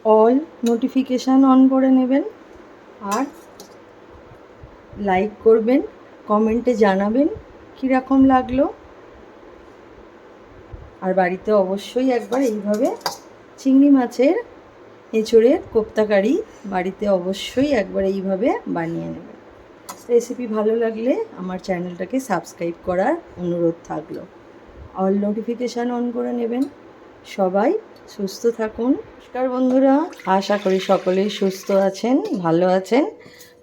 All notification on করে নেবেন আর like করবেন, কমেন্টে জানাবেন কীরকম লাগলো। আর বাড়িতে অবশ্যই একবার এইভাবে চিংড়ি মাছের এঁচোড়ের কোপ্তাকারি বাড়িতে অবশ্যই একবার এইভাবে বানিয়ে নেবেন। রেসিপি ভালো লাগলে আমার চ্যানেলটাকে সাবস্ক্রাইব করার অনুরোধ থাকলো। অল নোটিফিকেশান অন করে নেবেন। সবাই সুস্থ থাকুন। নমস্কার বন্ধুরা, আশা করি সকলেই সুস্থ আছেন, ভালো আছেন।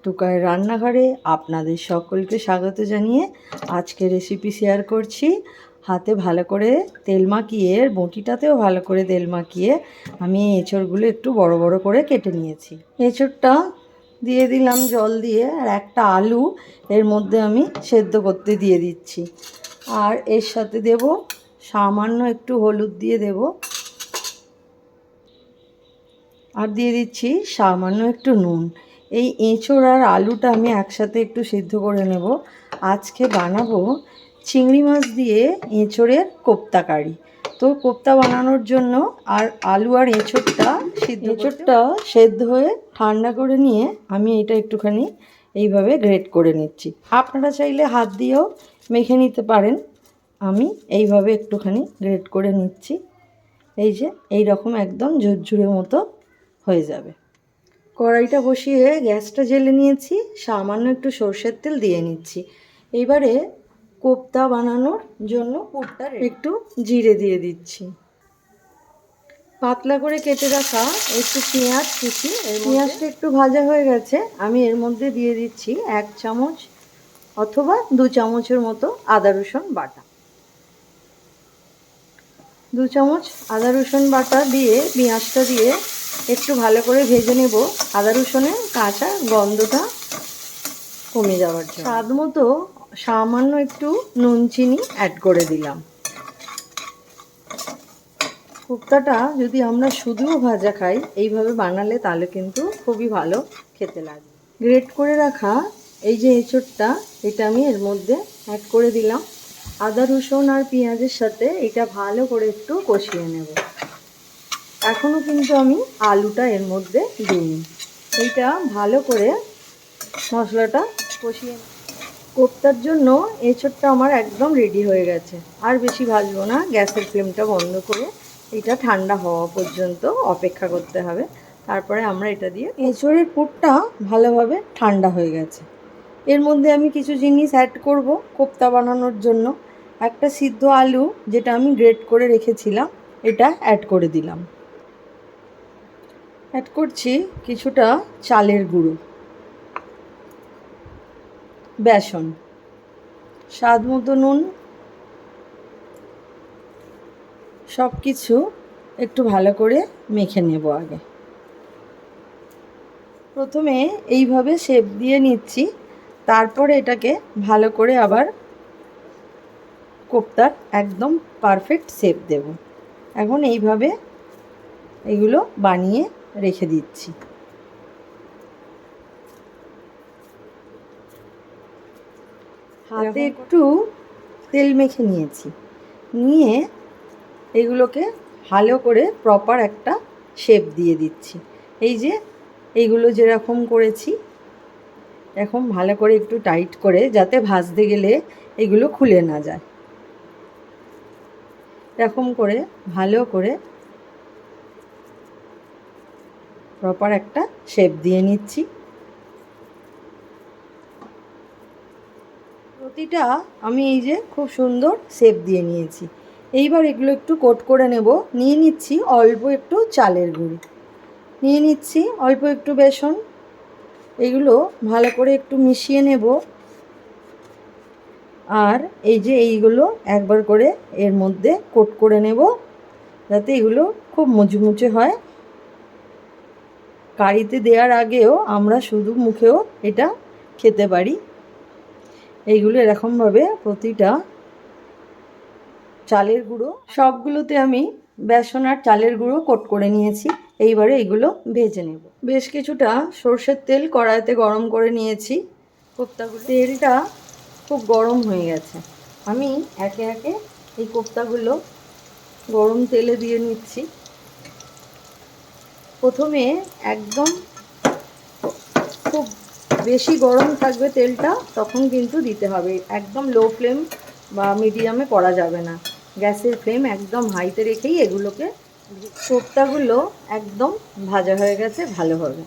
টুকাইয়ের রান্নাঘরে আপনাদের সকলকে স্বাগত জানিয়ে আজকে রেসিপি শেয়ার করছি। হাতে ভালো করে তেল মাখিয়ে, বঁটিটাতেও ভালো করে তেল মাখিয়ে আমি এঁচড়গুলো একটু বড় বড় করে কেটে নিয়েছি। এঁচড়টা দিয়ে দিলাম জল দিয়ে, আর একটা আলু এর মধ্যে আমি সেদ্ধ করতে দিয়ে দিচ্ছি। আর এর সাথে দেব সামান্য একটু হলুদ দিয়ে দেব, আর দিয়ে দিচ্ছি সামান্য একটু নুন। এই এঁচড় আর আলুটা আমি একসাথে একটু সিদ্ধ করে নেব। আজকে বানাবো চিংড়ি মাছ দিয়ে এঁচড়ের কোপ্তা কারি। তো কোপ্তা বানানোর জন্য আর আলু আর এঁচড়টা সেদ্ধ হয়ে ঠান্ডা করে নিয়ে আমি এটা একটুখানি এইভাবে গ্রেট করে নিচ্ছি। আপনারা চাইলে হাত দিয়েও মেখে নিতে পারেন। আমি এইভাবে একটুখানি গ্রেট করে নিচ্ছি। এই যে এই রকম একদম ঝুরঝুরে মতো হয়ে যাবে। কড়াইটা বসিয়ে গ্যাসটা জ্বেলে নিয়েছি, সামান্য একটু সর্ষের তেল দিয়ে নিচ্ছি। এইবারে কোপ্তা বানানোর জন্য পুরটা একটু জিরে দিয়ে দিচ্ছি। পাতলা করে কেটে রাখা একটু পেঁয়াজ কুচি, পেঁয়াজটা একটু ভাজা হয়ে গেছে, আমি এর মধ্যে দিয়ে দিচ্ছি 1 চামচ অথবা 2 চামচের মতো আদা রসুন বাটা। 2 চামচ আদা রসুন বাটা দিয়ে পেঁয়াজটা দিয়ে একটু ভালো করে ভেজে নেব, আদা রসুনের কাঁচা গন্ধটা কমে যাওয়ার জন্য। স্বাদ মতো সামান্য একটু নুন চিনি অ্যাড করে দিলাম। কোপ্তাটা যদি আমরা শুধুও ভাজা খাই, এইভাবে বানালে তাহলে কিন্তু খুবই ভালো খেতে লাগে। গ্রেট করে রাখা এই যে এঁচড়টা, এটা আমি এর মধ্যে অ্যাড করে দিলাম। আদা রসুন আর পেঁয়াজের সাথে এটা ভালো করে একটু কষিয়ে নেব। এখনও কিন্তু আমি আলুটা এর মধ্যে দিইনি। এইটা ভালো করে মশলাটা কষিয়ে, কোপ্তার জন্য এঁচড়টা আমার একদম রেডি হয়ে গেছে। আর বেশি ভাজবো না, গ্যাসের ফ্লেমটা বন্ধ করে এটা ঠান্ডা হওয়া পর্যন্ত অপেক্ষা করতে হবে। তারপরে আমরা এটা দিয়ে, এঁচড়ের পুরটা ভালোভাবে ঠান্ডা হয়ে গেছে। এর মধ্যে আমি কিছু জিনিস অ্যাড করব কোপ্তা বানানোর জন্য। একটা সিদ্ধ আলু যেটা আমি গ্রেট করে রেখেছিলাম, এটা অ্যাড করে দিলাম। অ্যাড করছি কিছুটা চালের গুঁড়ো, বেসন, স্বাদ মতো নুন, সব কিছু একটু ভালো করে মেখে নেব। আগে প্রথমে এইভাবে শেপ দিয়ে নিচ্ছি, তারপরে এটাকে ভালো করে আবার কোপ্তার একদম পারফেক্ট শেপ দেব। এখন এইভাবে এগুলো বানিয়ে রেখে দিচ্ছি। হাতে একটু তেল মেখে নিয়েছি, নিয়ে এগুলোকে ভালো করে প্রপার একটা শেপ দিয়ে দিচ্ছি। এই যে এইগুলো যেরকম করেছি, এরকম ভালো করে একটু টাইট করে, যাতে ভাজতে গেলে এগুলো খুলে না যায়, এরকম করে ভালো করে প্রপার একটা শেপ দিয়ে নিচ্ছি। প্রতিটা আমি এই যে খুব সুন্দর শেপ দিয়ে নিয়েছি। এইবার এগুলো একটু কোট করে নেব। নিয়ে নিচ্ছি অল্প একটু চালের গুঁড়ি, নিয়ে নিচ্ছি অল্প একটু বেসন। এগুলো ভালো করে একটু মিশিয়ে নেব। আর এই যে এইগুলো একবার করে এর মধ্যে কোট করে নেব, যাতে এগুলো খুব মুচমুচে হয়। কারিতে দেওয়ার আগেও আমরা শুধু মুখেও এটা খেতে পারি। এইগুলো এরকমভাবে প্রতিটা চালের গুঁড়ো, সবগুলোতে আমি বেসন আর চালের গুঁড়ো কোট করে নিয়েছি। এইবারে এগুলো ভেজে নেব। বেশ কিছুটা সর্ষের তেল কড়াইতে গরম করে নিয়েছি। কোপ্তাগুলো, তেলটা খুব গরম হয়ে গেছে। আমি একে একে এই কোপ্তাগুলো গরম তেলে দিয়ে নিচ্ছি। প্রথমে একদম খুব বেশি গরম থাকবে তেলটা, তখন কিন্তু দিতে হবে। একদম লো ফ্লেম বা মিডিয়ামে করা যাবে না, গ্যাসের ফ্লেম একদম হাইতে রেখেই এগুলোকে। কোপ্তাগুলো একদম ভাজা হয়ে গেছে ভালোভাবে,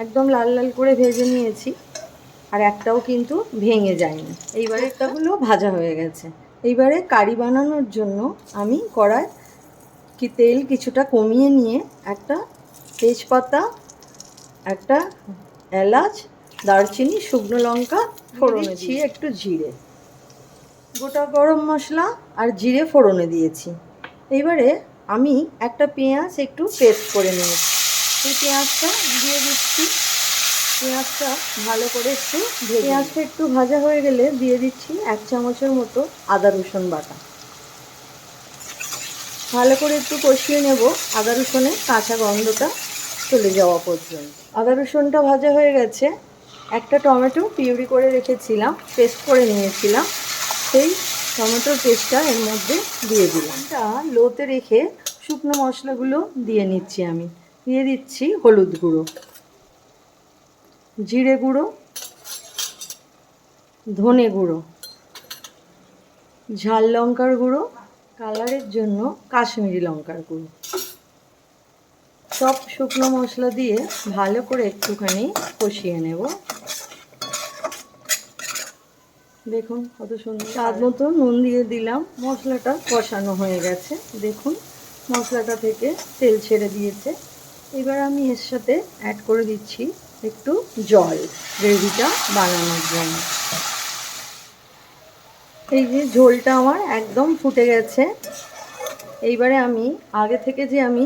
একদম লাল লাল করে ভেজে নিয়েছি, আর একটাও কিন্তু ভেঙে যায়নি। এইবারে কোপ্তাগুলো ভাজা হয়ে গেছে। এইবারে কারি বানানোর জন্য আমি কড়াই তেল কিছুটা কমিয়ে নিয়ে একটা তেজপাতা, একটা এলাচ, দারচিনি, শুকনো লঙ্কা ফোড়নে দিয়েছি, একটু জিরে, গোটা গরম মশলা আর জিরে ফোড়নে দিয়েছি। এইবারে আমি একটা পেঁয়াজ একটু পেস্ট করে নিয়েছি, এই পেঁয়াজটা দিয়ে দিচ্ছি। পেঁয়াজটা ভালো করে একটু পেঁয়াজটা একটু ভাজা হয়ে গেলে দিয়ে দিচ্ছি 1 চামচের মতো আদা রসুন বাটা। ভালো করে একটু কষিয়ে নেব আদা রসুনের কাঁচা গন্ধটা চলে যাওয়া পর্যন্ত। আদা রসুনটা ভাজা হয়ে গেছে। একটা টমেটো পিউরি করে রেখেছিলাম, পেস্ট করে নিয়েছিলাম, সেই টমেটোর পেস্টটা এর মধ্যে দিয়ে দিলাম। এটা লোতে রেখে শুকনো মশলাগুলো দিয়ে নিচ্ছি। আমি দিয়ে দিচ্ছি হলুদ গুঁড়ো, জিরে গুঁড়ো, ধনে গুঁড়ো, ঝাল লঙ্কার গুঁড়ো, কালারের জন্য কাশ্মীরি লঙ্কার গুঁড়ো। সব শুকনো মশলা দিয়ে ভালো করে একটুখানি কষিয়ে নেব। দেখুন কত সুন্দর, স্বাদ মতো নুন দিয়ে দিলাম। মশলাটা কষানো হয়ে গেছে, দেখুন মশলাটা থেকে তেল ছেড়ে দিয়েছে। এবার আমি এর সাথে অ্যাড করে দিচ্ছি একটু জল, গ্রেভিটা বানানোর জন্য। এই যে ঝোলটা আমার একদম ফুটে গেছে। এইবারে আমি আগে থেকে যে আমি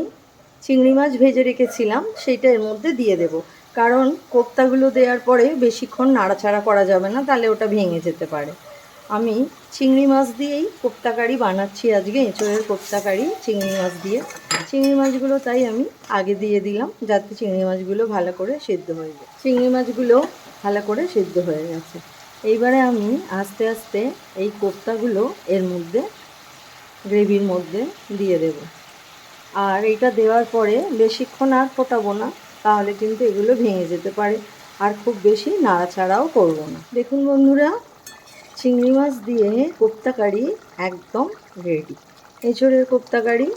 চিংড়ি মাছ ভেজে রেখেছিলাম সেইটা এর মধ্যে দিয়ে দেব, কারণ কোপ্তাগুলো দেওয়ার পরে বেশিক্ষণ নাড়াচাড়া করা যাবে না, তাহলে ওটা ভেঙে যেতে পারে। আমি চিংড়ি মাছ দিয়েই কোপ্তা কারি বানাচ্ছি আজকে, এঁচোড়ের কোপ্তা কারি চিংড়ি মাছ দিয়ে। চিংড়ি মাছগুলো তাই আমি আগে দিয়ে দিলাম, যাতে চিংড়ি মাছগুলো ভালো করে সিদ্ধ হয়ে যায়। চিংড়ি মাছগুলো ভালো করে সিদ্ধ হয়ে গেছে। এইবারে আমি আস্তে আস্তে এই কোপ্তাগুলো এর মধ্যে, গ্রেভির মধ্যে দিয়ে দেব। আর এটা দেওয়ার পরে বেশিক্ষণ আর ফোটাবো না, তাহলে কিন্তু এগুলো ভেঙে যেতে পারে। আর খুব বেশি নাড়াচাড়াও করব না। দেখুন বন্ধুরা, চিংড়ি মাছ দিয়ে কোপ্তা কারি একদম রেডি। এঁচোড়ের কোপ্তা কারি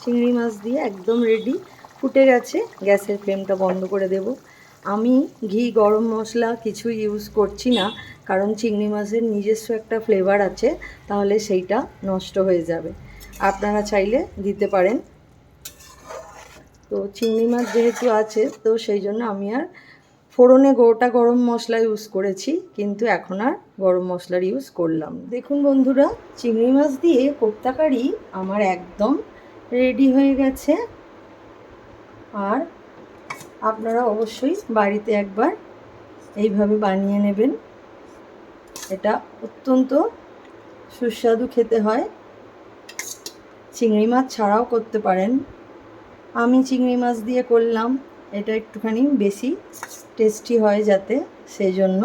চিংড়ি মাছ দিয়ে একদম রেডি। ফুটে গেছে, গ্যাসের ফ্লেমটা বন্ধ করে দেব। আমি ঘি, গরম মশলা কিছু ইউজ করছি না, কারণ চিংড়ি মাছের নিজস্ব একটা ফ্লেভার আছে, তাহলে সেইটা নষ্ট হয়ে যাবে। আপনারা চাইলে দিতে পারেন। তো চিংড়ি মাছ যেহেতু আছে, তো সেই জন্য আমি আর ফোড়নে গোটা গরম মশলা ইউজ করেছি, কিন্তু এখন আর গরম মশলার ইউজ করলাম। দেখুন বন্ধুরা, চিংড়ি মাছ দিয়ে কোপ্তা কারি আমার একদম রেডি হয়ে গেছে। আর আপনারা অবশ্যই বাড়িতে একবার এইভাবে বানিয়ে নেবেন। এটা অত্যন্ত সুস্বাদু খেতে হয়। চিংড়ি মাছ ছাড়াও করতে পারেন, আমি চিংড়ি মাছ দিয়ে করলাম, এটা একটুখানি বেশি টেস্টি হয় যাতে, সেই জন্য।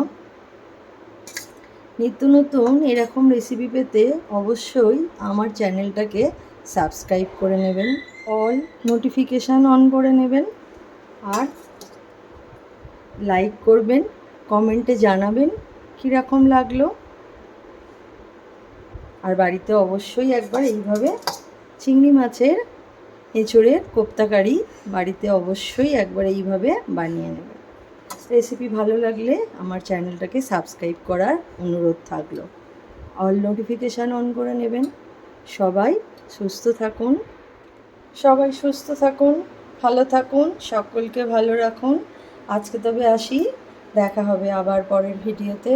নিত্য নতুন এরকম রেসিপি পেতে অবশ্যই আমার চ্যানেলটাকে সাবস্ক্রাইব করে নেবেন, অল নোটিফিকেশান অন করে নেবেন, আর লাইক করবেন, কমেন্টে জানাবেন কীরকম লাগলো। আর বাড়িতে অবশ্যই একবার এইভাবে চিংড়ি মাছের, এঁচোড়ের কোপ্তা কারি বাড়িতে অবশ্যই একবার এইভাবে বানিয়ে নেবেন। রেসিপি ভালো লাগলে আমার চ্যানেলটাকে সাবস্ক্রাইব করার অনুরোধ থাকলো, অল নোটিফিকেশান অন করে নেবেন। সবাই সুস্থ থাকুন, ভালো থাকুন, সকলকে ভালো রাখুন। আজকে তবে আসি, দেখা হবে আবার পরের ভিডিওতে।